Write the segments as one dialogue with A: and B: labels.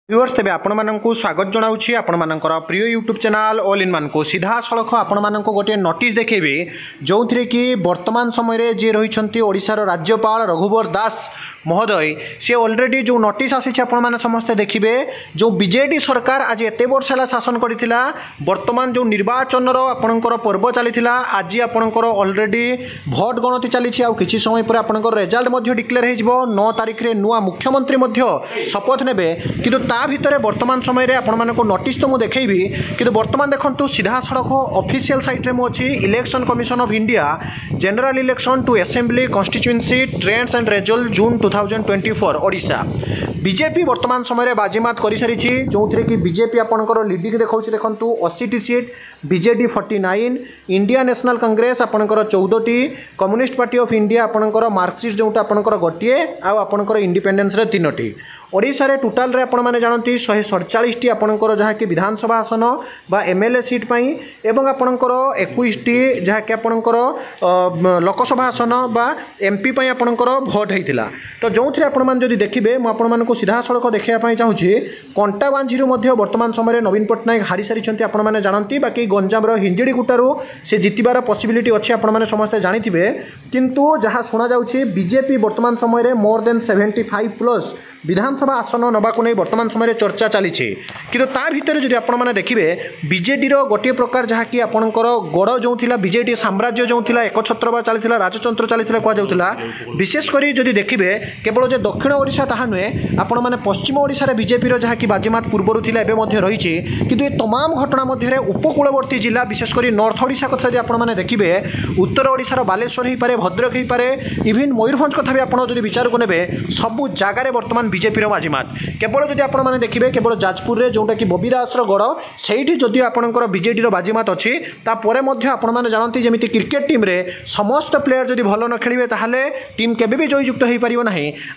A: Viewers तेज आपको स्वागत जनाऊँगी आपर प्रिय YouTube channel all in one को सीधा सड़क आपण गोटे नोटिस देखेबी जो थे कि वर्तमान समय जी रही ओडिशार राज्यपाल रघुवर दास महोदय सी ऑलरेडी जो नोटिस आसी समस्ते देखिए जो बीजेडी सरकार आज एत वर्ष है शासन करथिला वर्तमान जो निर्वाचन आपणकर पर्व चली आज आपणकर ऑलरेडी भोट गणति चली कि समय पर आपणकर रिजल्ट डिक्लेयर हो 9 तारिख में नुआ मुख्यमंत्री शपथ ने कि भितर वर्तमान समय आपको नोटिस तो मुझे देखी कि वर्तमान देखो सीधा सड़क ऑफिशियल साइट रे अच्छी election commission of India general election to assembly constituency trends and result June 2024 Odisha BJP वर्तमान समय बाजीमात कर सारी जो थे कि बीजेपी आपंकर लीडिंग देखा देखो 80 seat BJD 49 India national Congress आपंकर 14 कम्युनिस्ट पार्टी ऑफ इंडिया आपंकर मार्कसीट जोटा आपंकर गोटे आपंकर इंडिपेंडेंस 3टी ओडिशा रे टोटाल रे आपण माने जानती 147 आपणकर जहाँ कि विधानसभा आसन बा एमएलए सीट पाई एवं आपणकर 21 जहाँ कि आपणकर लोकसभा आसन बा एमपी पाई आपणकर भोट होता तो जो थे आपण मैंने देखिए मुझे सीधा सड़क देखा चाहूँगी कंटाबांझी वर्तमान समय नवीन पट्टनायक हारी सारी आपण मैंने जानती बाकी गंजाम हिंजिड़ीकुटारू से जितबार पॉसिबिलिटी अच्छी आपण मैंने समस्ते जानी किंतु जहाँ शुणा जाउछि बीजेपी वर्तमान समय मोर देन 75+ विधानसभा आसन नवा को नहीं वर्तमान समय चर्चा चली कि भितर जब आपने देखिए बीजेडी गोटे प्रकार जहाँकि आपंकर गड़ जो थी बीजेडी साम्राज्य जो थी एकछत्र चली राजतंत्र चली कहला विशेषकर जब देखिए केवल जो दक्षिण ओडिशा ताहा नुहे आपण मैंने पश्चिम ओडिशा बीजेपी जहाँकि बाजीमात पूर्व थी रही किंतु ये तमाम घटना मध्य उपकूलवर्ती जिला विशेषकर नॉर्थ ओडिशा कथा जब आपने देखिए उत्तर ओडिशार बालेश्वर हो पारे भद्रक हो पारे इवन मयूरभंज कथा भी आपड़ जो विचार को ने सबू जगार वर्तमान बीजेपी बाजीमात केवल जब आपने देखिए केवल जाजपुर में जोटा कि बबी दासर गड़ से जदि आपंकर बीजेडी बाजीमात अच्छी तापर आपने जानती जमी क्रिकेट टीम रे समस्त प्लेयर जब भल न खेलें ताहले टीम केबे भी जययुक्त हो पार ना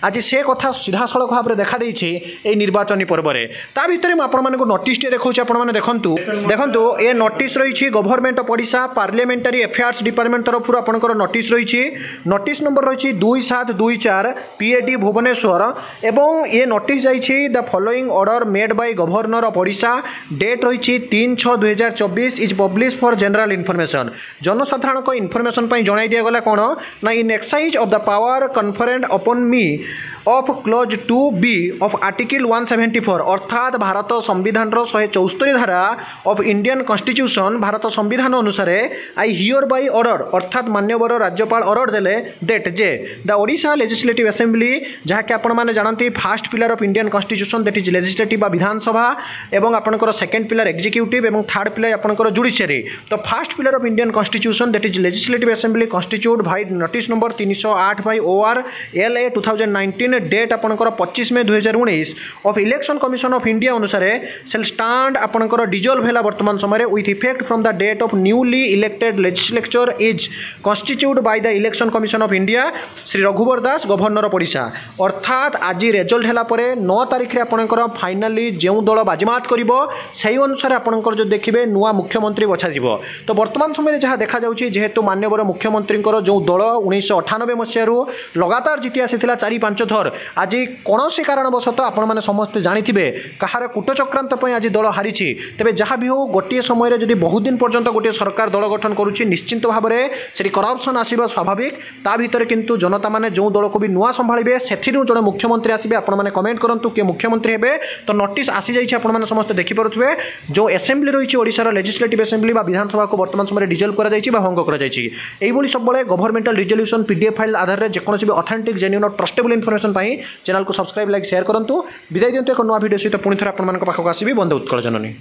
A: आज से कथा सीधा सड़क भाव में देखा ये निर्वाचन पर्व में ता भितर मुझे नोटिस देखा आपने देखो ये नोटिस रही government of Odisha parliamentary affairs department तरफ आपंकर नोटिस रही नोटिस नंबर रही 2724 पीएडी भुवनेश्वर एवं ये नोटिस जाइए the following order made by governor of Odisha date रही 3/6/2024 is publish for general information जनसाधारण को इनफॉरमेशन जनाई दिगला कौन ना in exercise of the power conferred upon me of clause 2B of article 174 अर्थात भारत संविधान 174 धारा ऑफ इंडियन कॉन्स्टिट्यूशन भारत संविधान अनुसार आई हियर बाय ऑर्डर अर्थात मान्यवर राज्यपाल ऑर्डर देले डेट जे द ओडिशा लेजिस्लेटिव असेंबली जहाँ कि आपण मैंने जानती first pillar of Indian constitution that is legislative विधानसभा एवं आपंकर सेकेंड पिलर एग्जीक्यूटिव एवं थर्ड पिलर आपंकर जुडिशियरी तो first pillar of Indian constitution that is legislative assembly constituted by notice number 308 by OR LA 2019 date आपंकर 25 मई 2019 of election commission of India अनुसार shall stand आपंकर डिजोल्व है वर्तमान समय with effect from the date of newly elected legislature is constitute by the election commission of India Shri Raghubar Das governor of Odisha अर्थात आज result है 9 तारिख में आपंकर फाइनाली जो दल बाजीमात कर अनुसार आपंकर जो देखिए नुआ मुख्यमंत्री बछा तो वर्तमान समय जहाँ देखा जेहेतु मान्यवर मुख्यमंत्री जो दल 1998 मसीह लगातार जीति आसी 4-5 थर आज कौन से कारणवशतः आपण मैंने समस्ते जानी कहार कूटचक्रांत आज दल हारी तेज जहाँ भी हो गोटे समय जब बहुत दिन पर्यंत गोटे सरकार दल गठन करुच्ची निश्चिंत भाव में से करप्शन आसवा स्वाभाविक ता भितर किंतु जनता मैंने जो दल को भी नुआ संभाळे से जड़े मुख्यमंत्री आसवे आपण मैंने कमेंट करूँ किए मुख्यमंत्री हे तो नोटिस आसी जाइए आपने समस्ते देखिपे जो असेंबली रही ओडिशार लेजिस्लेटिव असेंबली विधानसभा को वर्तमान समय डिजल्व कर भंग कर सब गवर्नमेंटल रिजोल्यूशन PDF फाइल आधार में जेकोसी भी ऑथेंटिक जेन्युइन और ट्रस्टेबल इनफॉरमेशन चैनल को सब्सक्राइब लाइक शेयर करूँ विदाय दिंतु एक नुआ वीडियो सहित पुणी थे आपको आसवि बंदे उत्कल जननी।